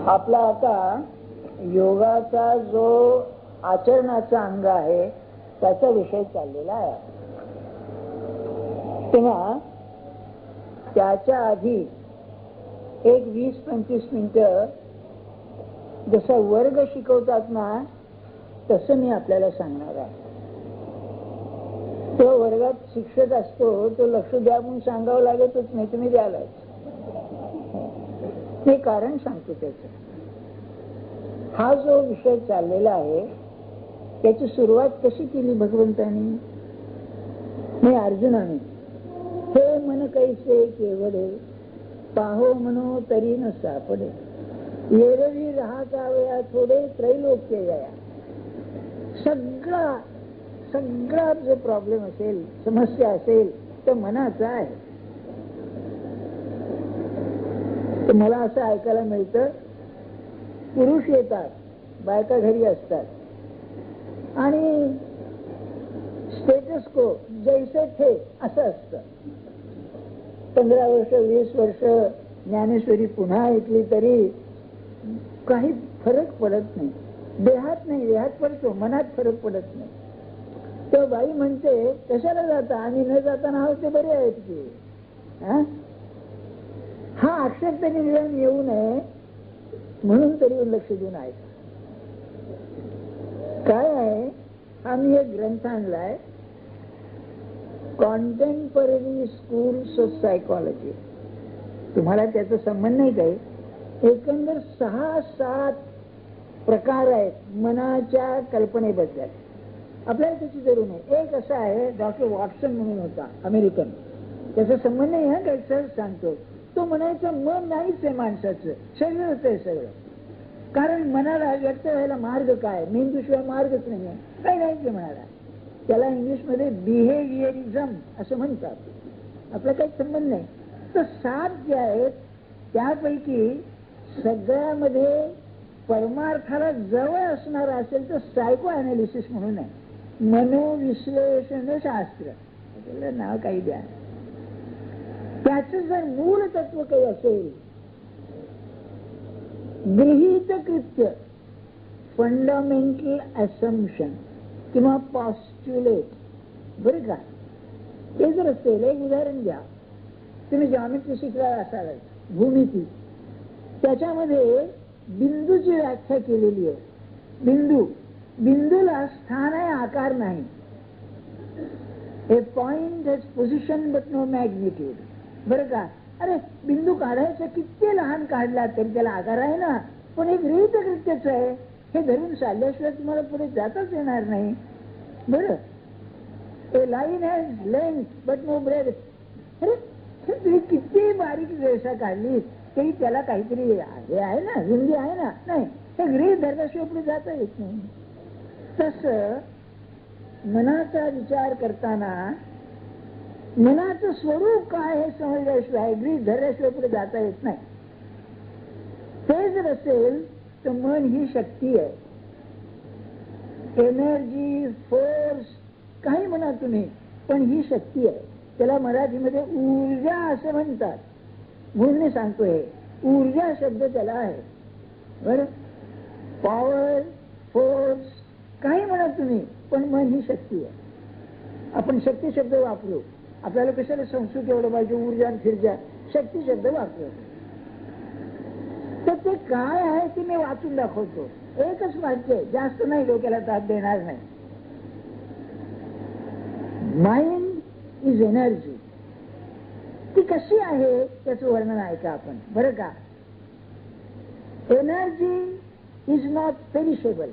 आपला आता योगाचा जो आचरणाचा अंग आहे त्याचा विषय चाललेला आहे. तेव्हा त्याच्या आधी एक 20-25 मिनिटं जसा वर्ग शिकवतात ना तसं मी आपल्याला सांगणार आहे. तो वर्गात शिक्षक असतो तो लक्ष द्या म्हणून सांगावं लागतच नाही, तुम्ही द्यालाच. हे कारण सांगतो त्याच. हा जो विषय चाललेला आहे त्याची सुरुवात कशी केली भगवंतानी? मी अर्जुनाने हे मन कैसे केवडे पाहो म्हणो तरी न सापडे एरवी राहता वेळा थोडे त्रैलोक्य या. सगळा जो प्रॉब्लेम असेल, समस्या असेल तर मनाचा आहे. तर मला असं ऐकायला मिळतं, पुरुष येतात, बायका घरी असतात आणि स्टेटस को जैसे थे असं असतं. 15 वर्ष 20 वर्ष ज्ञानेश्वरी पुन्हा ऐकली तरी काही फरक पडत नाही. देहात पडतो, मनात फरक पडत नाही. तो बाई म्हणते कशाला जाता, आम्ही न जाताना आहोत ते बरे आहेत की. हा अक्षर तरी नियम येऊ नये म्हणून तरी लक्ष देऊन आहे. काय आहे, आम्ही एक ग्रंथ आणलाय, कॉन्टेम्पररी स्कूल्स ऑफ सायकॉलॉजी. तुम्हाला त्याचा संबंध नाही काही. एकंदर 6-7 प्रकार आहेत मनाच्या कल्पनेबद्दल. आपल्याला त्याची जरूर नाही. एक असा आहे, डॉक्टर वॉटसन म्हणून होता, अमेरिकन. त्याचा संबंध नाही हा, काय सहज सांगतो. तो म्हणायचं मन नाहीच आहे माणसाचं, शरीरच आहे सगळं. कारण मनाला व्यक्त व्हायला मार्ग काय, मेंदूशिवाय मार्गच नाही आहे. काय नाही म्हणाला. त्याला इंग्लिशमध्ये बिहेवियरिझम असं म्हणतात. आपला काही संबंध नाही. तर 7 जे आहेत त्यापैकी सगळ्यामध्ये परमार्थाला जवळ असणार असेल तर सायको अनालिसिस म्हणून आहे, मनोविश्लेषण शास्त्र, नाव काही द्या. त्याचं जर मूळ तत्व काही असेल, गृहीत कृत्य, फंडामेंटल असम्पशन किंवा पॉस्ट्युलेट, बरं का, ते जर असेल, एक उदाहरण द्या. तुम्ही जॉमेट्री शिकला असाल, भूमिती, त्याच्यामध्ये बिंदूची व्याख्या केलेली आहे. बिंदूला स्थान आहे, आकार नाही. A point has position but no magnitude, बरं का. अरे बिंदू काढायचा किती लहान काढला तरी त्याला आकार आहे ना, पण एक गृहीत कृत्यच आहे. हे धरून चालल्याशिवाय तुम्हाला पुढे जाताच येणार नाही. बरं, a line has length but no breadth. अरे तुम्ही किती बारीक रेषा काढली तरी त्याला काहीतरी हे आहे ना, रुंदी आहे ना, नाही, हे गृहीत धरल्याशिवाय पुढे जाता येत नाही. तस मनाचा विचार करताना मनाचं स्वरूप काय हे समजल्याशिवाय, गृहीत धरल्याशिवाय पुढे जाता येत नाही. ते जर असेल तर मन ही शक्ती आहे, एनर्जी, फोर्स, काही म्हणा तुम्ही, पण ही शक्ती आहे. त्याला मराठीमध्ये ऊर्जा असं म्हणतात. म्हणून मी सांगतोय, ऊर्जा शब्द त्याला आहे. बरं, पॉवर, फोर्स, काही म्हणा तुम्ही, पण मन ही शक्ती आहे. आपण शक्ती शब्द वापरू. आपल्याला कशाला संस्कृत एवढं पाहिजे, ऊर्जा आणि फिरजा, शक्ती शब्द वापरू. तर ते काय आहे ते मी वाचून दाखवतो. एकच वाक्य, जास्त नाही, डोक्याला ताप देणार नाही. Mind is energy. ती कशी आहे त्याचं वर्णन ऐका आपण, बरं का. एनर्जी इज नॉट पेरिशेबल,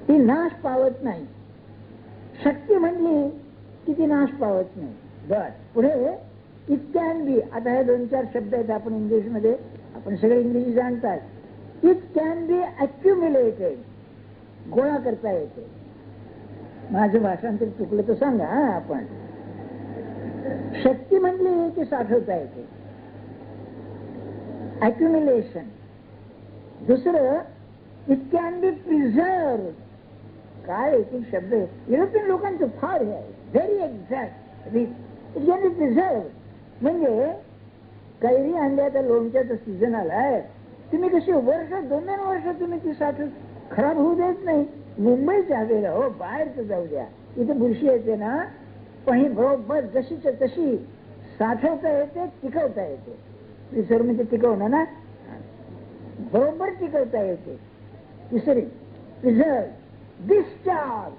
ती नाश पावत नाही. शक्ती म्हणली की ती नाश पावत नाही. बर, पुढे इट कॅन बी. आता हे 2-4 शब्द आहेत, आपण इंग्लिशमध्ये, आपण सगळे इंग्लिश जाणतात. इट कॅन बी अक्युम्युलेटेड, गोळा करता येते. माझं भाषांतर चुकलं तर सांगा. आपण शक्ती म्हणली की साठवता येते, अक्युम्युलेशन. दुसरं, इट कॅन बी प्रिझर्व. काय एक शब्द युरोपियन लोकांचं फार हे आहे, very exact. It can be preserve म्हणजे कैरी आणल्या, त्या लोणच्याचा सीझन आलाय, तुम्ही कशी वर्ष 2-2 वर्ष तुम्ही ती साठवून खराब होऊ देत नाही. मुंबईच्या हवेला हो, बाहेरच जाऊ द्या, इथे बुरशी येते ना, पण ही बरोबर जशीच्या तशी साठवता येते, टिकवता येते. प्रिझर्व म्हणजे टिकवणं ना, बरोबर टिकवता येते. तिसरी प्रिझर्व, डिस्चार्ज,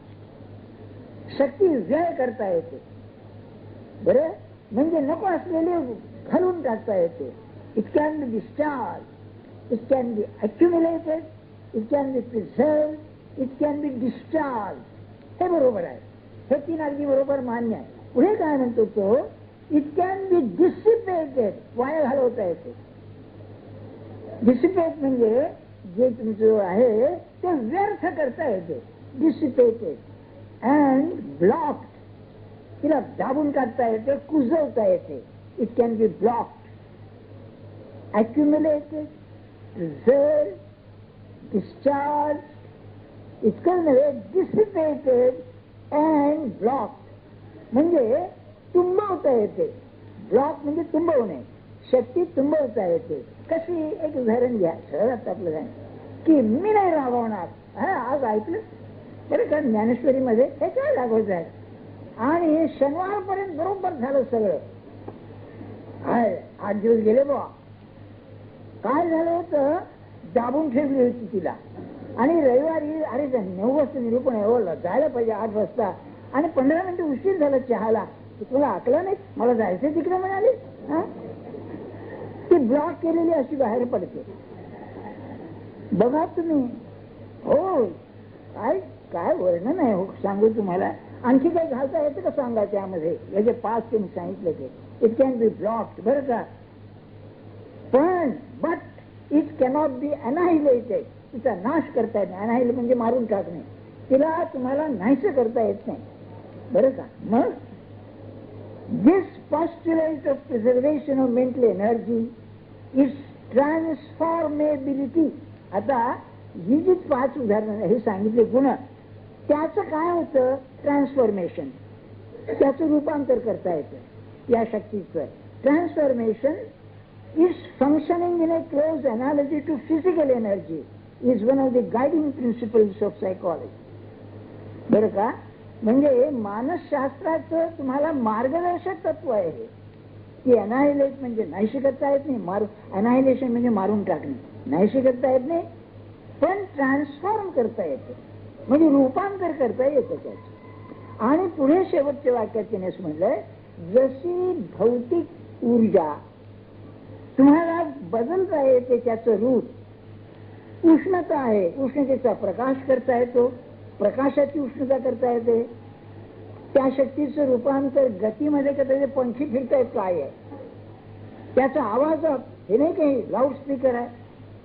शक्ती व्यय करता येते. बरं, म्हणजे नको असलेले घालून टाकता येते. It can be discharge, it can be accumulated, it can be preserve, it can be discharge. हे बरोबर आहे, हे 3 अगदी बरोबर मान्य आहे. पुढे काय म्हणतो तो, इट कॅन बी डिसिपेटेड, वाया घालवता येते. डिसिपेट म्हणजे जे तुमचं आहे ते व्यर्थ करता येते. डिसिपेटेड अँड ब्लॉक्ड, तिला दाबून काढता येते, कुजवता येते. It can be blocked, accumulated, preserve, discharge. इतकं नव्हे, डिसिपेटेड अँड ब्लॉक्ड म्हणजे तुंबवता येते. ब्लॉक म्हणजे तुंबवणे, शक्ती तुंबवता येते. कशी, एक उदाहरण घ्या, सहज आपलं जाईल की मी नाही राबवणार. आज ऐकलं बरं का, ज्ञानेश्वरीमध्ये हे काय दाखवत आहे. आणि शनिवारपर्यंत बरोबर झालं सगळं. 8 दिवस गेले बुवा. काय झालं होतं, दाबून ठेवली होती तिला. आणि रविवारी अरे 9 वाजता निरूपण आहे, जायला पाहिजे 8 वाजता. आणि 15 मिनिटं उशीर झालं चहाला. तुला आकलं नाही, मला जायचं तिकडे म्हणाली. ती ब्लॉक केलेली अशी बाहेर पडते. बघा तुम्ही. हो, काय काय वर्णन आहे हो, सांगू तुम्हाला. आणखी काही घालता येतं का सांगा त्यामध्ये. याचे 5 तुम्ही सांगितलं ते. इट कॅन बी ब्लॉक्ड, बरं का. पण बट इट कॅनॉट बी अनाहिलेटेड, तिचा नाश करता येत नाही. अनाहिल म्हणजे मारून टाकणे. तिला तुम्हाला नाहीच करता येत नाही, बरं का. मग this postulate of preservation of mental energy is transformability. आता ही जी 5 उदाहरणं हे सांगितले गुण, त्याचं काय होतं, ट्रान्सफॉर्मेशन. त्याचं रूपांतर करता येतं या शक्तीचं. Transformation is functioning in a close analogy to physical energy is one of the guiding principles of psychology. बरं का. म्हणजे मानसशास्त्राचं तुम्हाला मार्गदर्शक तत्व आहे की अनाहिलेट म्हणजे नाहीशी करता येत नाही, अनाहिलेशन म्हणजे मारून टाकणे, नाहीशी करता येत नाही, पण ट्रान्सफॉर्म करता येतं, म्हणजे रूपांतर करता येतं त्याचं. आणि पुढे शेवटच्या वाक्यात तिने म्हटलंय, जशी भौतिक ऊर्जा तुम्हाला बदलता येते, त्याचं रूप. उष्णता आहे, उष्णतेचा प्रकाश करता येतो, प्रकाशाची उष्णता करता येते. त्या शक्तीचं रूपांतर गतीमध्ये करता येते. पंखी फिरतायत काय आहे, त्याचा आवाज हे नाही काही लाऊडस्पीकर आहे,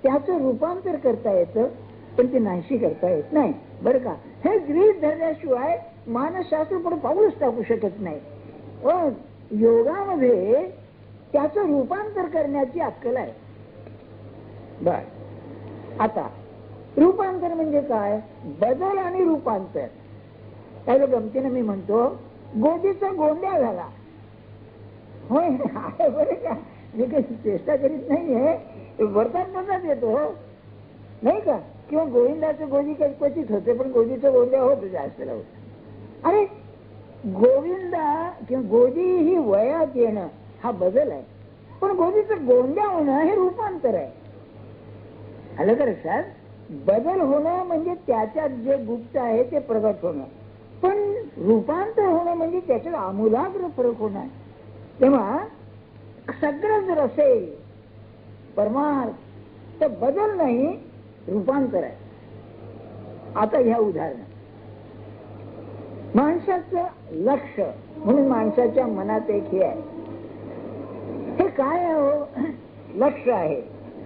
त्याचं रूपांतर करता येतं, पण ते नाहीशी करता येत नाही, बरं का. हे गृहीत धरल्याशिवाय मानसशास्त्र पुढे पाऊलच टाकू शकत नाही. योगामध्ये त्याचं रूपांतर करण्याची अक्कल आहे. बर, आता रूपांतर म्हणजे काय, बदल आणि रूपांतर. काही गमतीनं मी म्हणतो, गोदीचा गोंड्या झाला. होय, आहे बरं का. मी काही चेष्टा करीत नाहीये, वर्तमानात येतो नाही का. किंवा गोविंदाचं गोदी काही क्वचित होते, पण गोदीचं गोंड्या होत जास्त होत. अरे गोविंदा किंवा गोदी ही वयात येणं हा बदल आहे, पण गोदीचं गोंड्या होणं हे रूपांतर आहे. आलं का लक्षात. बदल होणं म्हणजे त्याच्यात जे गुप्त आहे ते प्रगट होणं, पण रूपांतर होणं म्हणजे त्याच्यात आमूलाग्र फरक होणार. तेव्हा सगळं जर असेल परमार्थ तर बदल नाही, रूपांतर आहे. आता ह्या उदाहरण, माणसाचं लक्ष म्हणून माणसाच्या मनात एक हे आहे. हे काय आहे हो, लक्ष आहे,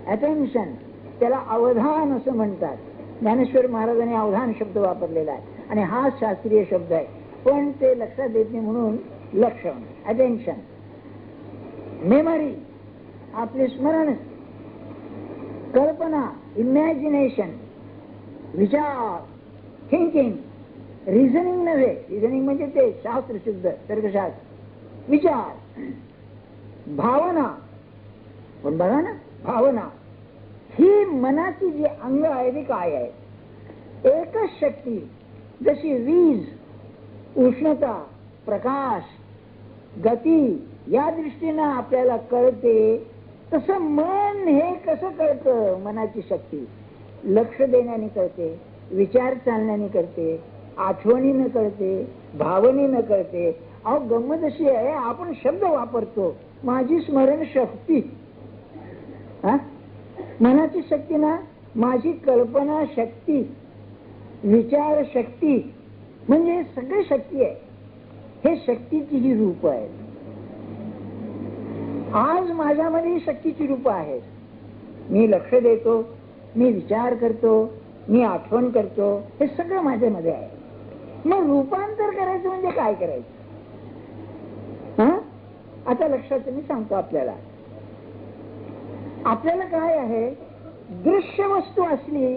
अटेन्शन. त्याला अवधान असं म्हणतात. ज्ञानेश्वर महाराजांनी अवधान शब्द वापरलेला आहे आणि हा शास्त्रीय शब्द आहे, पण ते लक्षात येत नाही म्हणून लक्ष, अटेन्शन. मेमरी आपले स्मरण, कल्पना, इमॅजिनेशन, विचार, थिंकिंग. रिझनिंग नव्हे, रिझनिंग म्हणजे ते शास्त्र शुद्ध तर्कशास्त्र. विचार, भावना, पण बघा ना, भावना, ही मनाची जी अंग आहे ती काय आहे? एकच शक्ती. जशी वीज, उष्णता, प्रकाश, गती या दृष्टीनं आपल्याला कळते, तसं मन हे कसं कळतं? मनाची शक्ती लक्ष देण्याने कळते, विचार चालण्याने कळते, आठवणीनं कळते, भावनेनं कळते. अहो गंमत अशी आहे, आपण शब्द वापरतो, माझी स्मरण शक्ती. मनाची शक्ती ना, माझी कल्पना शक्ती, विचार शक्ती, म्हणजे सगळी शक्ती आहे. हे शक्तीची ही रूप आहे. आज माझ्यामध्ये शक्तीची रूप आहेत. मी लक्ष देतो, मी विचार करतो, मी आठवण करतो, हे सगळं माझ्यामध्ये आहे. मग रूपांतर करायचं म्हणजे काय करायचं? आता लक्षात मी सांगतो आपल्याला. आपल्याला काय आहे, दृश्य वस्तू असली,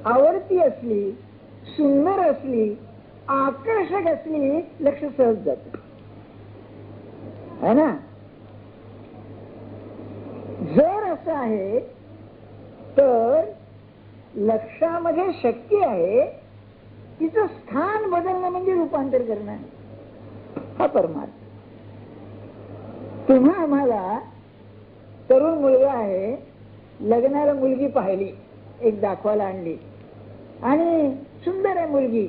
आवडती असली, सुंदर असली, आकर्षक असली, लक्ष सहज जात है ना. जर असं आहे तर लक्षामध्ये शक्ती आहे, तिचं स्थान बदलणं म्हणजे रूपांतर करणं, हा परमार्थ. तुम्हा आम्हाला तरुण मुलगा आहे, लग्नाला मुलगी पाहिली, एक दाखवायला आणली, आणि सुंदर आहे मुलगी,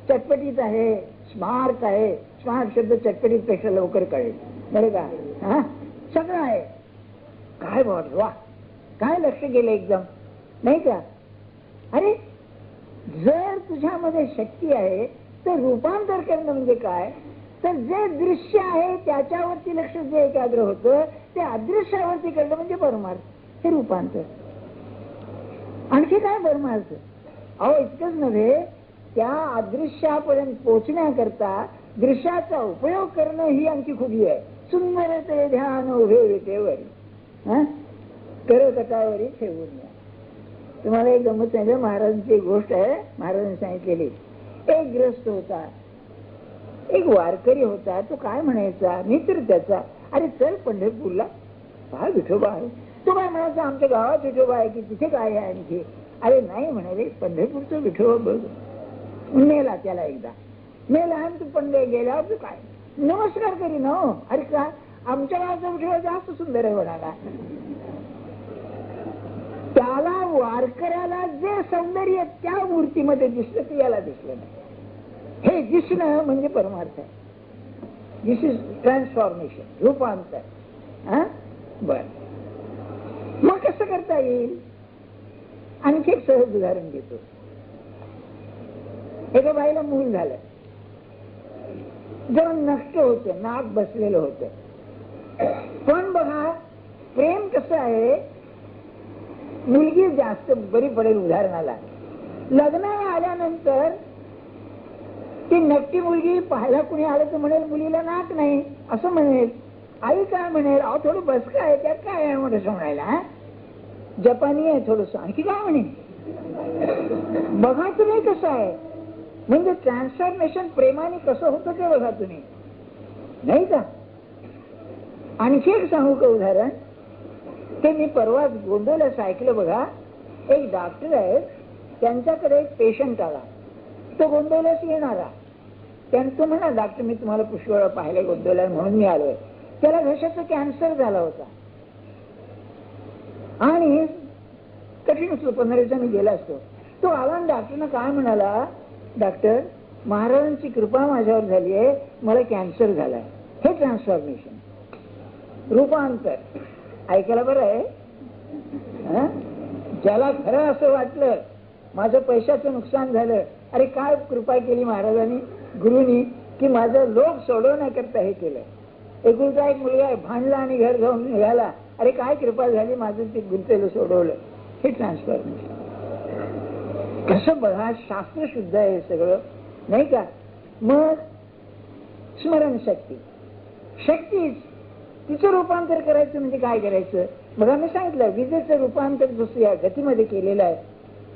चटपटीत आहे, स्मार्ट आहे. स्मार्ट शब्द चटपटीत पेक्षा लवकर कळेल बरं का. सगळं आहे. काय बोल, वा, काय लक्ष गेलं एकदम, नाही का. अरे जर तुझ्यामध्ये शक्ती आहे तर रूपांतर करणं म्हणजे काय? तर जे दृश्य आहे त्याच्यावरती लक्ष जे एकाग्र होतं, ते अदृश्यावरती करणं म्हणजे परमार्थ, हे रूपांतर. आणखी काय परमार्थ? अहो इतकंच नव्हे, त्या अदृश्यापर्यंत पोचण्याकरता दृश्याचा उपयोग करणं ही आणखी खूबी आहे. सुंदर ते ध्यान उभे विटेवरी, करकटावरी ठेवून या. तुम्हाला एक गमत सांगितलं, महाराजांची एक गोष्ट आहे, महाराजांनी सांगितलेली. एक ग्रस्त होता, एक वारकरी होता. तो काय म्हणायचा, मित्र त्याचा, अरे चल पंढरपूरला, काय विठोबा आहे. तो काय म्हणायचा, आमच्या गावात विठोबा आहे की तिथे काय आहे आणखी. अरे नाही म्हणाले, पंढरपूरचा विठोबा बघ. मेला त्याला एकदा, मेला आणि तू पंढर गेल्यावर तू काय नमस्कार करी ना. अरे काय, आमच्या गावाचा विठोबा जास्त सुंदर आहे म्हणाला. त्याला वारकऱ्याला जे सौंदर्य त्या मूर्तीमध्ये दिसलं ते याला दिसलं नाही. हे दिसणं म्हणजे परमार्थ आहे. दिस इज ट्रान्सफॉर्मेशन, रूपांतर. बर, मग कसं करता येईल? आणखी एक सहज उदाहरण घेतो. एका बाईला मूल झालं, जेव्हा नष्ट होतं, नाक बसलेलं होतं. पण बघा प्रेम कसं आहे, मुलगी जास्त बरी पडेल. उदाहरणाला लग्नाला आल्यानंतर ती नक्की मुलगी पाहायला कुणी आलं तर म्हणेल मुलीला नाक नाही असं म्हणेल. आई काय म्हणेल, अहो थोडं बस काय त्यात काय आहे म्हणून म्हणायला, जपानी आहे थोडस, आणखी काय म्हणेल. बघा तुम्ही कसं आहे, म्हणजे ट्रान्सफॉर्मेशन प्रेमाने कसं होतं ते बघा तुम्ही, नाही का. आणखी एक सांगू का उदाहरण, ते मी परवाच गोंधळच ऐकलं बघा. एक डॉक्टर आहेत, त्यांच्याकडे एक पेशंट आला, तो गोंधळच येणारा. तो म्हणा, डॉक्टर मी तुम्हाला पुष्कळ पाहिलं गोंधळ म्हणून मी आलोय. त्याला घशाचा कॅन्सर झाला होता आणि कठीण असतो, 15 दिवसांनी गेला असतो. तो आला आणि डॉक्टरना काय म्हणाला, डॉक्टर महाराजांची कृपा माझ्यावर झाली आहे, मला कॅन्सर झालाय. हे ट्रान्सफॉर्मेशन, रूपांतर. ऐकायला बरं आहे. ज्याला खरं असं वाटलं माझं पैशाचं नुकसान झालं, अरे काय कृपा केली महाराजांनी, गुरुनी, की माझं लोक सोडवण्याकरता हे केलं. एकुलता एक मुलगा आहे, भांडला आणि घर जाऊन निघाला, अरे काय कृपा झाली, माझं ते गुंतेलं सोडवलं. हे ट्रान्सफॉर्मेशन. कसं बघा, शास्त्र शुद्ध आहे सगळं, नाही का. मग स्मरणशक्ती, शक्तीच, तिचं रूपांतर करायचं म्हणजे काय करायचं बघा. मी सांगितलं विजेचं रूपांतर जसं या गतीमध्ये केलेलं आहे,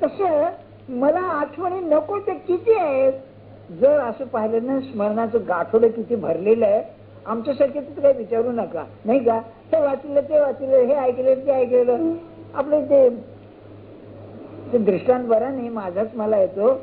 तसं मला आठवणी नको ते किती आहेत. जर असं पाहिलं ना, स्मरणाचं गाठोडं किती भरलेलं आहे. आमच्यासारखे तर काही विचारू नका, नाही का. हे वाचलं ते वाचलं, हे ऐकलं ते ऐकलेलं, आपले ते दृष्टांत बरं नाही, माझाच मला येतो.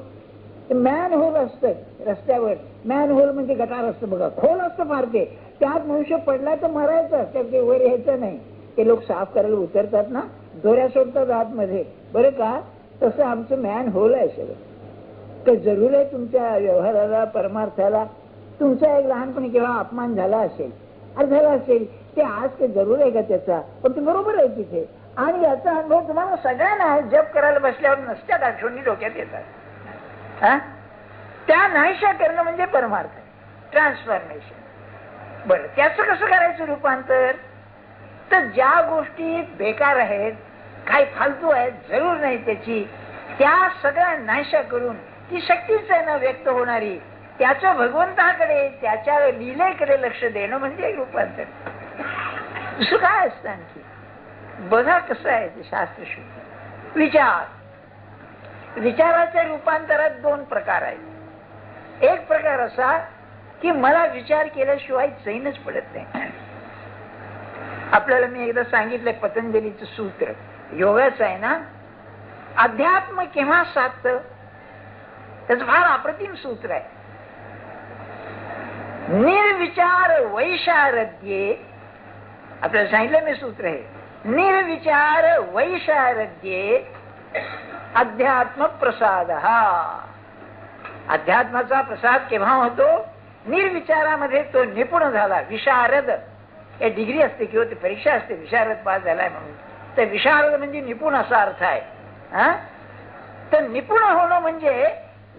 मॅन होल असतं रस्त्यावर, मॅन होल म्हणजे गटार असतं बघा, खोल असतं फार ते, त्यात मनुष्य पडला तर मरायचं, त्यात वर यायचं नाही. ते लोक साफ करायला उतरतात ना, दोऱ्या सोडतात आतमध्ये, बरं का. तसं आमचं मॅन होल आहे सगळं. तर जरूर आहे तुमच्या व्यवहाराला, परमार्थाला तुमचा एक लहानपणी केव्हा अपमान झाला असेल, झाला असेल, ते आज ते जरूर आहे का त्याचा, पण ते बरोबर आहे तिथे. आणि याचा अनुभव तुम्हाला सगळ्यांना जप करायला बसल्यावर नसत्यात आठवणी डोक्यात येतात. त्या नाहीशा करणं म्हणजे परमार्थ, ट्रान्सफॉर्मेशन. बरं, त्याचं कसं करायचं रूपांतर? तर ज्या गोष्टी बेकार आहेत, काही फालतू आहेत, जरूर नाही त्याची, त्या सगळ्या नाहीशा करून ती शक्तीच आहे ना व्यक्त होणारी, त्याच्या भगवंताकडे, त्याच्या लीलेकडे लक्ष देणं म्हणजे रूपांतर. दुसरं काय असतं आणखी? बघा कसं आहे ते शास्त्रशुद्ध विचार. विचाराच्या रूपांतरात दोन प्रकार आहेत. एक प्रकार असा की मला विचार केल्याशिवाय चैनच पडत नाही. आपल्याला मी एकदा सांगितलंय पतंजलीचं सूत्र, योगाचं आहे ना, अध्यात्म केव्हा साधतं, त्याचं फार अप्रतिम सूत्र आहे. निर्विचार वैशारद्ये, आपल्याला सांगितलं मी सूत्र आहे, निर्विचार वैशारद्ये अध्यात्म प्रसाद. अध्यात्माचा प्रसाद केव्हा होतो? निर्विचारामध्ये तो निपुण झाला. विशारद या डिग्री असते किंवा ती परीक्षा असते, विशारद पास झालाय म्हणून. तर विशारद म्हणजे निपुण असा अर्थ आहे. तर निपुण होणं म्हणजे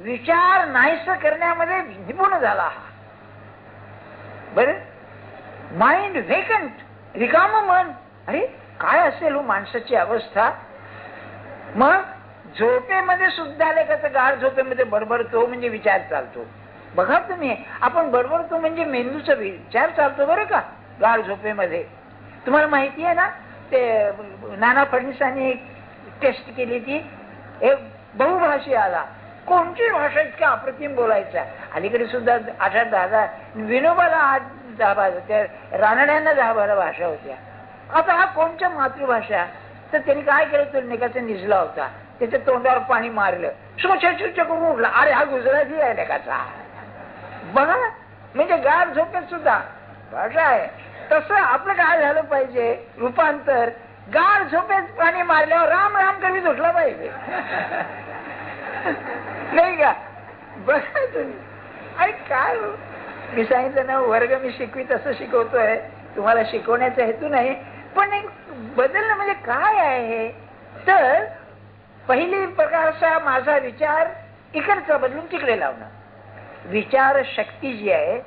विचार नाहीस करण्यामध्ये निपुण झाला. बर, माइंड व्हेकंट, रिकाम मन. अरे काय असेल माणसाची अवस्था. मग झोपेमध्ये सुद्धा लेखाचं गाढ झोपेमध्ये बडबडतो म्हणजे विचार चालतो. बघा तुम्ही, आपण बडबडतो म्हणजे मेंदूचा विचार चालतो बरं का गाढ झोपेमध्ये. तुम्हाला माहिती आहे ना, ते नाना फडणवीसांनी एक टेस्ट केली ती, एक बहुभाषी आला, कोणती भाषा इतका अप्रतिम बोलायचा. अलीकडे सुद्धा 8-10 विनोबाला 8-10 त्या रानड्यांना 10-12 भाषा होत्या. आता हा कोणच्या मातृभाषा? तर त्यांनी काय केलं, तो नेकाचा निजला होता, त्याच्या तोंडावर पाणी मारलं, करून उठला. अरे हा गुजराती आहे नेकाचा. बघा, म्हणजे गाढ झोपेत सुद्धा भाषा आहे. तसं आपलं काय झालं पाहिजे रूपांतर, गाढ झोपेत पाणी मारल्यावर राम राम करीत उठला पाहिजे. नाही का? बघा तुम्ही. अरे काय मी सांगितलं ना, वर्ग मी शिकवीत असं शिकवतोय, तुम्हाला शिकवण्याचा हेतू नाही, पण एक बदलणं म्हणजे काय आहे. तर पहिली प्रकारचा माझा विचार इकडचा बदलून तिकडे लावणं. विचार शक्ती जी आहे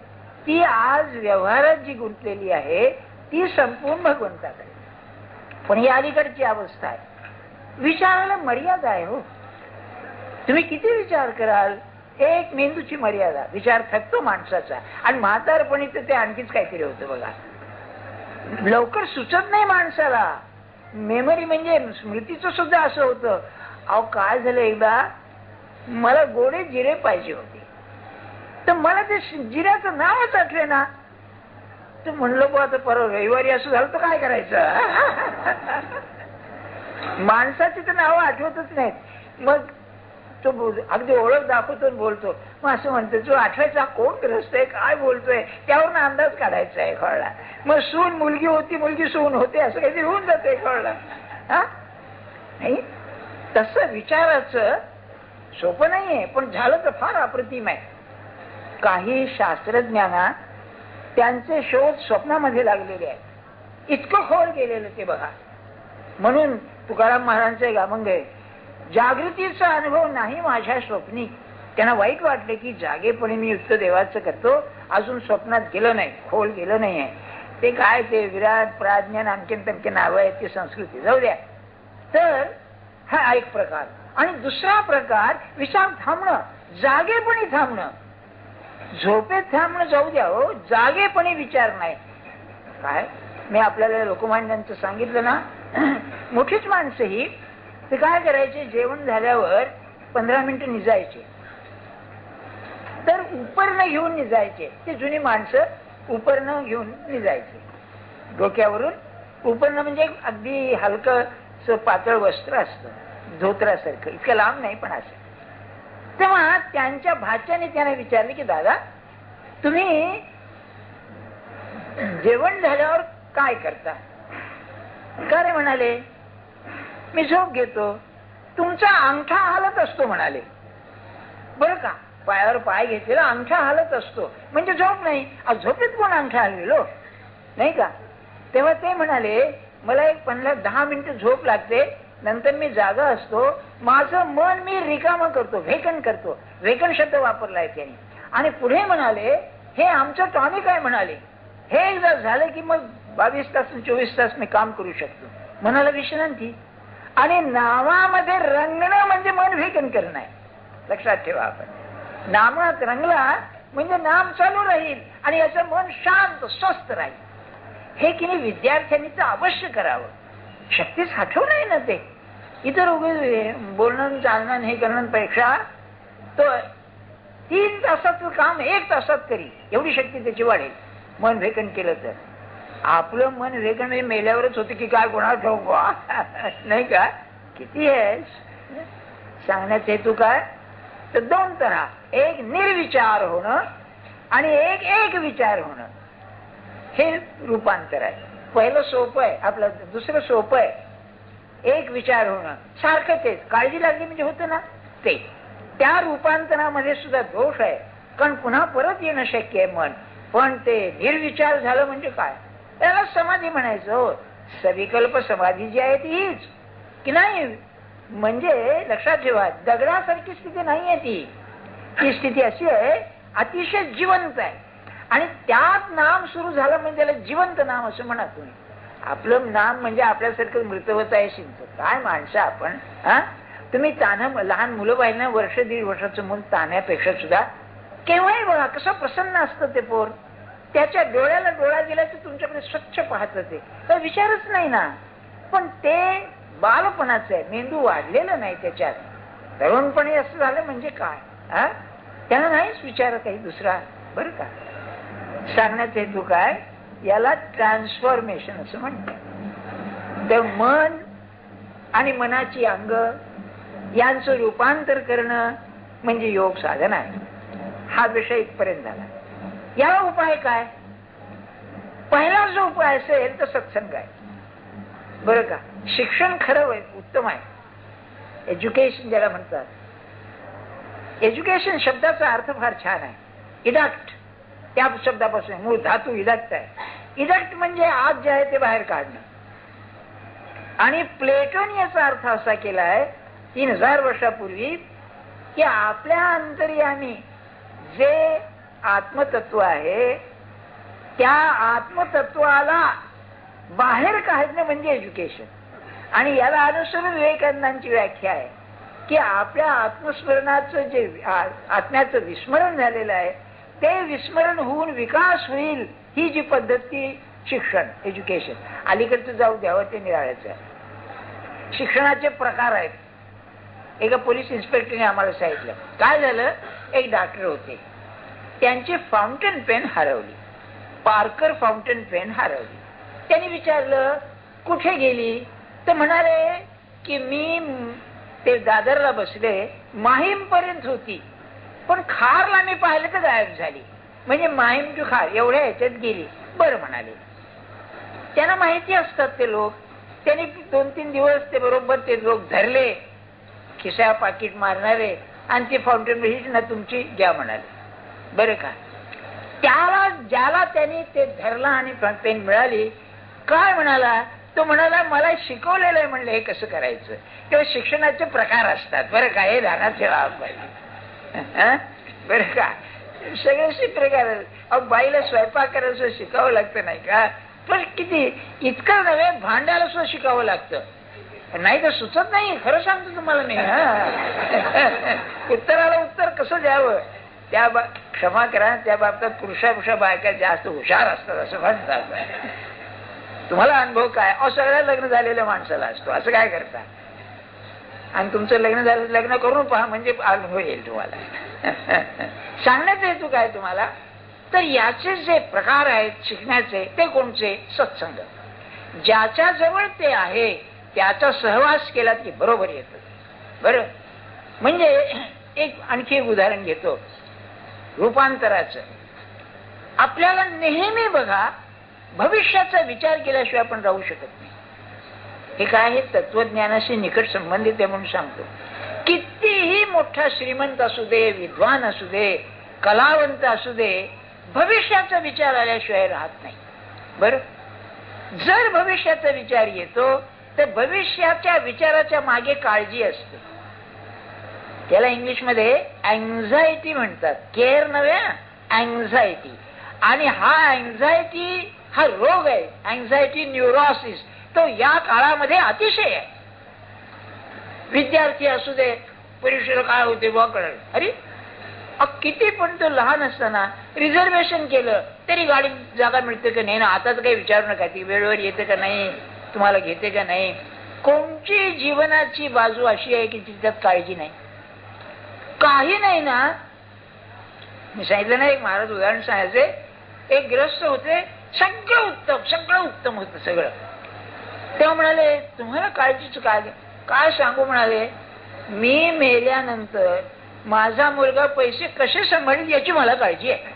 ती आज व्यवहारात जी गुंतलेली आहे ती संपूर्ण भगवंताकडे. पण ही अलीकडची अवस्था आहे. विचाराला मर्यादा आहे. हो, तुम्ही किती विचार कराल, एक मेंदूची मर्यादा. विचार थकतो माणसाचा, आणि म्हातारपणी तर ते आणखीच काहीतरी होतं बघा. लवकर सुचत नाही माणसाला. मेमरी म्हणजे स्मृतीचं सुद्धा असं होतं. अहो काय झालं, एकदा मला गोडे जिरे पाहिजे होते, तर मला ते जिऱ्याचं नावच आठवे ना. तर म्हणलं बा आता परवा रविवारी असं झालं तर काय करायचं. माणसाची तर नावं आठवतच नाहीत. मग तो अगदी ओळख दाखवतो बोलतो. मग असं म्हणतो, जो आठवायचा कोण ग्रस्त आहे, काय बोलतोय, त्यावरून अंदाज काढायचा आहे. कळला. मग सून मुलगी होती, मुलगी सून होते, असं काहीतरी होऊन जाते. कळलं. नाही, तसं विचाराचं सोपं नाहीये, पण झालं तर फार अप्रतिम आहे. काही शास्त्रज्ञांना त्यांचे शोध स्वप्नामध्ये लागलेले आहेत. इतकं खोल गेलेलं ते बघा. म्हणून तुकाराम महाराजांचे गामंग आहे, जागृतीचा अनुभव नाही माझ्या स्वप्नी. त्यांना वाईट वाटले की जागेपणे मी युक्त देवाचं करतो, अजून स्वप्नात गेलं नाही, खोल गेलं नाहीये. ते काय ते विराट प्राज्ञान आणखीन तमके नावं आहेत, ती संस्कृती जाऊ द्या. तर हा एक प्रकार. आणि दुसरा प्रकार विचार थांबणं, जागेपणी थांबणं. झोपेत थांबणं जाऊ द्या, हो, जागेपणी विचार नाही. काय मी आपल्याला लोकमान्यांचं सांगितलं ना, मोठीच माणसं ही ते काय करायचे, जेवण झाल्यावर 15 मिनिटं निजायचे, तर उपरणं घेऊन निजायचे. ते जुनी माणसं उपरणं घेऊन निजायचे. डोक्यावरून उपरणं म्हणजे अगदी हलकं पातळ वस्त्र असतं, धोत्रासारखं, इतकं लांब नाही पण असं. तेव्हा त्यांच्या भाच्याने त्याने विचारले की दादा तुम्ही जेवण झाल्यावर काय करता? का रे म्हणाले, मी झोप घेतो. तुमचा अंगठा हालत असतो म्हणाले. बरं का, पायावर पाय घेतलेला अंगठा हालत असतो म्हणजे झोप नाही. झोपेत कोण अंगठा हलविलो नाही का? तेव्हा ते म्हणाले मला एक 10 मिनिटं झोप लागते, नंतर मी जागा असतो, माझं मन मी रिकामं करतो, व्हेकन करतो. व्हेकन शब्द वापरलाय त्यांनी. आणि पुढे म्हणाले हे आमचं टॉनिक आहे म्हणाले. हे एकदा झालं की मग 22 तास 24 तास मी काम करू शकतो. मनाला विश्रांती. आणि नावामध्ये रंगणं म्हणजे मन व्हेकन करणं आहे. लक्षात ठेवा, आपण नामात रंगला म्हणजे नाम चालू राहील आणि याचं मन शांत स्वस्थ राहील. हे की नाही विद्यार्थ्यांनी तर अवश्य करावं. शक्तीच हटवू नये ना ते. इतर बोलणं चालणं हे करण्यापेक्षा तो 3 तासाचं काम 1 तासात करी, एवढी शक्ती त्याची वाढेल मन व्हेकन केलं तर. आपलं मन व्हेकन म्हणजे मेल्यावरच होतं की काय कोणाला ठाऊक नाही का? किती आहे सांगण्याचा हेतू काय? तर 2 तऱ्हा, एक निर्विचार होणं आणि एक विचार होणं, हे रूपांतर आहे. पहिलं सोपं आहे आपलं, दुसरं सोपं आहे. एक विचार होणं सारखं तेच, काळजी लागली म्हणजे होतं ना ते. त्या रूपांतरामध्ये सुद्धा दोष आहे, कारण पुन्हा परत येणं शक्य आहे मन. पण ते निर्विचार झालं म्हणजे काय? त्याला समाधी म्हणायचं. सविकल्प समाधी जी आहे ती हीच की नाही. म्हणजे लक्षात ठेवा, दगडासारखी स्थिती नाही आहे ती. ती स्थिती अशी आहे अतिशय जिवंत आहे. आणि त्यात नाम सुरू झालं म्हणजे त्याला जिवंत नाम असं म्हणा तुम्ही. आपलं नाम म्हणजे आपल्यासारखं मृतवत आहे शिंच. काय माणसं आपण. तुम्ही तान्ह लहान मुलं पाहिलं ना, 1-1.5 वर्षाचं मूल ताण्यापेक्षा सुद्धा केव्हाही बघा कसं प्रसन्न असतं ते पोर. त्याच्या डोळ्याला डोळा दिला तर तुमच्याकडे स्वच्छ पाहत ते, तर विचारच नाही ना. पण ते बालपणाचं आहे, मेंदू वाढलेला नाही त्याच्यात. तरुणपणी असं झालं म्हणजे काय? त्याला नाहीच विचार काही दुसरा. बरं का, सांगण्याचा हेतू काय? याला ट्रान्सफॉर्मेशन असं म्हणतात. तर मन आणि मनाची अंग यांचं रूपांतर करणं म्हणजे योग साधन आहे. हा विषय इथपर्यंत झाला. याला उपाय काय? पहिला जो उपाय असेल तर सत्संग आहे. बरं का, शिक्षण खरं उत्तम आहे. एज्युकेशन ज्याला म्हणतात. एज्युकेशन शब्दाचा अर्थ फार छान आहे. इडक्ट, त्या शब्दापासून मूळ धातू इडक्ट आहे. इडक्ट म्हणजे आत जे आहे ते बाहेर काढणं. आणि प्लेटोने याचा अर्थ असा केला आहे 3000 वर्षापूर्वी की आपल्या अंतर्यामी जे आत्मतत्व आहे त्या आत्मतत्वाला बाहेर काढणं म्हणजे एज्युकेशन. आणि याला अनुसरून विवेकानंदांची व्याख्या आहे की आपल्या आत्मस्मरणाचं जे आत्म्याचं विस्मरण झालेलं आहे ते विस्मरण होऊन विकास होईल, ही जी पद्धती शिक्षण एज्युकेशन. अलीकडचं जाऊ द्यावं ते निराळ्याचं आहे. शिक्षणाचे प्रकार आहेत. एका पोलीस इन्स्पेक्टरने आम्हाला सांगितलं, काय झालं, एक डॉक्टर होते, त्यांची फाउंटन पेन हरवली, पार्कर फाउंटन पेन हरवली. त्यांनी विचारलं कुठे गेली? तर म्हणाले की मी ते दादरला बसले, माहीम पर्यंत होती, पण खारला मी पाहिलं तर गायब झाली. म्हणजे माहीम टू खार एवढ्या ह्याच्यात गेली. बरं म्हणाले. त्यांना माहिती असतात ते लोक. त्यांनी 2-3 दिवस ते बरोबर ते लोक धरले, खिसा पाकिट मारणारे, आणि ती फाउंटेन हीच ना तुमची घ्या म्हणाले. बरं का, त्याला ज्याला त्यांनी ते धरला आणि पेन मिळाली, काय म्हणाला तो? म्हणाला मला शिकवलेलं आहे म्हणलं हे कसं करायचं. तेव्हा शिक्षणाचे प्रकार असतात. बरं का, हे ध्यानात ठेवा पाहिजे. बरं का, सगळे प्रकार. बाईला स्वयंपाक करायचं शिकावं लागतं नाही का? पण किती इतकं नव्हे, भांड्याला सुद्धा शिकावं लागतं. नाही तर सुचत नाही. खरं सांगतो तुम्हाला मी. उत्तराला उत्तर कसं द्यावं त्या क्षमा करा, त्या बाबतीत पुरुषापेक्षा बायका जास्त हुशार असतात असं म्हणतात. तुम्हाला अनुभव काय? सगळ्या लग्न झालेल्या माणसाला असतो. असं काय करता? आणि तुमचं लग्न झालं, लग्न करून पहा म्हणजे अनुभव येईल तुम्हाला. सांगण्याचा हेतू काय तुम्हाला? तर याचे जे प्रकार आहेत शिकण्याचे ते कोणते? सत्संग. ज्याच्या जवळ ते आहे त्याचा सहवास केला की बरोबर येतं. बरं, म्हणजे आणखी एक उदाहरण घेतो रूपांतराचं. आपल्याला नेहमी बघा भविष्याचा विचार केल्याशिवाय आपण राहू शकत नाही. हे काय आहे, तत्वज्ञानाशी निकट संबंधित आहे म्हणून सांगतो. कितीही मोठा श्रीमंत असू दे, विद्वान असू दे, कलावंत असू दे, भविष्याचा विचार आल्याशिवाय राहत नाही. बरं, जर भविष्याचा विचार येतो तर भविष्याच्या विचाराच्या मागे काळजी असते. त्याला इंग्लिशमध्ये अँझायटी म्हणतात. केअर नव्हे, अँझायटी. आणि हा अँझायटी हा रोग आहे, अँझायटी न्यूरोसिस. तो या काळामध्ये अतिशय आहे. विद्यार्थी असू दे, परीक्षेला काय होते बा कळलं. अरे किती पण तो लहान असताना रिझर्वेशन केलं तरी गाडीत जागा मिळते का नाही ना, आता तर काही विचारू नका, ती वेळेवर येते का नाही, तुम्हाला घेते का नाही. कोणची जीवनाची बाजू अशी आहे की तिच्यात काळजी नाही, काही नाही ना. मी सांगितलं ना, एक महाराज उदाहरण सांगायचे. एक ग्रस्त होते, सगळं उत्तम होतं सगळं. तेव्हा म्हणाले तुम्हाला काळजीच काय सांगू. म्हणाले मी मेल्यानंतर माझा मुलगा पैसे कसे सांभाळेल याची मला काळजी आहे.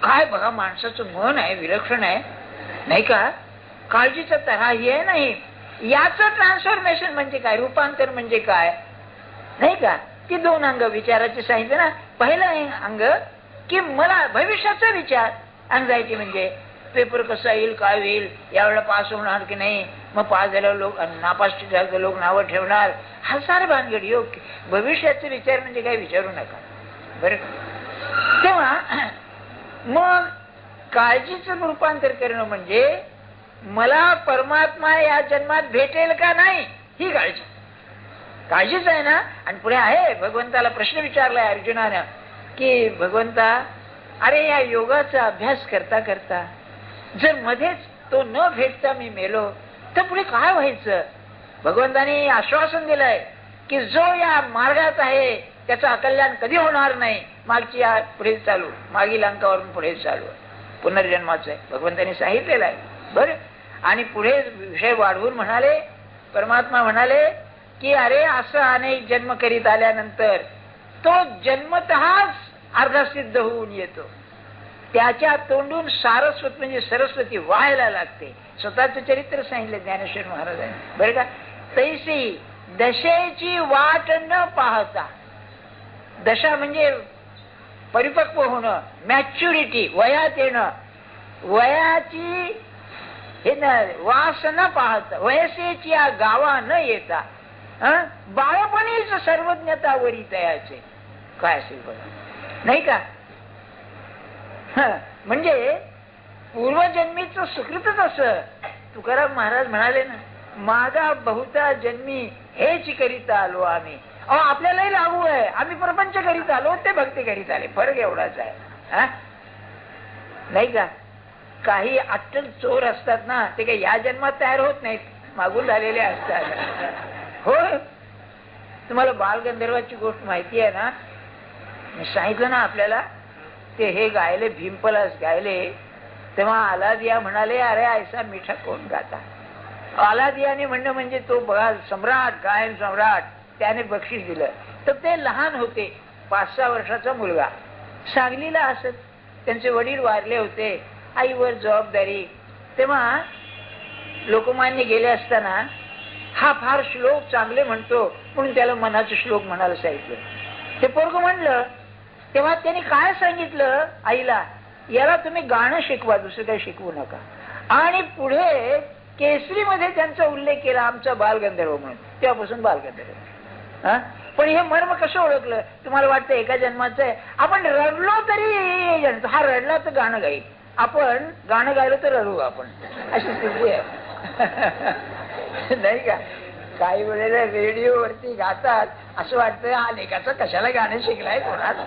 काय बघा, माणसाचं मन आहे, विलक्षण आहे नाही का. काळजीचा तराही आहे नाही. याचं ट्रान्सफॉर्मेशन म्हणजे काय, रूपांतर म्हणजे काय नाही का. ती दोन अंग विचाराचे सांगितले ना. पहिलं अंग की मला भविष्याचा विचार, अँझायटी म्हणजे पेपर कसा येईल, काय होईल, यावेळेला पास होणार की नाही, मग पास झाल्यावर लोक नापास झालं लोक नावं ठेवणार, हा सारे भानगड. योग भविष्याचे विचार म्हणजे काय विचारू नका. बरं, तेव्हा मग काळजीचं रूपांतर करणं म्हणजे मला परमात्मा या जन्मात भेटेल का नाही ही काळजीच आहे ना. आणि पुढे आहे, भगवंताला प्रश्न विचारलाय अर्जुनानं की भगवंता, अरे या योगाचा अभ्यास करता करता जर मध्येच तो न भेटता मी मेलो तर पुढे काय व्हायचं. भगवंतानी आश्वासन दिलंय की जो या मार्गात आहे त्याचं अकल्याण कधी होणार नाही. मागची पुढे चालू, मागील अंकावरून पुढे चालू, पुनर्जन्माचं आहे भगवंतानी सांगितलेलं आहे. बरं, आणि पुढे विषय वाढवून म्हणाले, परमात्मा म्हणाले की अरे असं अनेक जन्म करीत आल्यानंतर तो जन्मतःच अर्धा सिद्ध होऊन येतो. त्याच्या तोंडून सारस्वत म्हणजे सरस्वती व्हायला लागते. स्वतःच चरित्र सांगितलं ज्ञानेश्वर महाराजांनी. बरं का, तैसी दशेची वाट न पाहता, दशा म्हणजे परिपक्व होणं, मॅच्युरिटी, वयात येणं, वयाची हे न वास न पाहता, वयसेची या गावा न येता बाळपणीच सर्वज्ञता वरी तयाचे. काय असेल बघा नाही का. म्हणजे पूर्वजन्मीचं सुकृतच असं. तुकाराम महाराज म्हणाले ना, मागा बहुता जन्मी हेच करीता आलो आम्ही. आपल्यालाही लागू आहे, आम्ही प्रपंच करीत आलो, ते भक्ती करीत आले. फरक एवढाच आहे नाही का. काही अट्टल चोर असतात ना, ते काही या जन्मात तयार होत नाहीत, मागून झालेले असतात. हो, तुम्हाला बालगंधर्वाची गोष्ट माहिती आहे ना. मी सांगितलं ना आपल्याला, ते हे गायले, भीमपलास गायले, तेव्हा आलादिया म्हणाले अरे ऐसा मिठा कोण गाता. आलादियाने म्हणणं म्हणजे तो बघा सम्राट, गायन सम्राट, त्याने बक्षीस दिलं. तर ते लहान होते, 5-6 वर्षाचा मुलगा, सांगलीला असत. त्यांचे वडील वारले होते, आईवर जबाबदारी. तेव्हा लोकमान्य गेले असताना हा फार श्लोक चांगले म्हणतो म्हणून त्याला मनाचे श्लोक म्हणायला सांगितलं. ते पोरग म्हणलं. तेव्हा त्यांनी काय सांगितलं आईला, याला तुम्ही गाणं शिकवा, दुसरं काही शिकवू नका. आणि पुढे केसरीमध्ये त्यांचा उल्लेख केला, आमचा बालगंधर्व म्हणून. तेव्हापासून बालगंधर्व. पण हे मर्म कसं ओळखलं. तुम्हाला वाटतं एका जन्माचं आहे. आपण रडलो तरी हा रडला तर गाणं गाईल, आपण गाणं गायलं तर रडू आपण, अशी स्थिती आहे नाही का. काही वेळेला रेडिओवरती गातात, असं वाटतं हा लेखाचं कशाला गाणं शिकलाय कोणाला.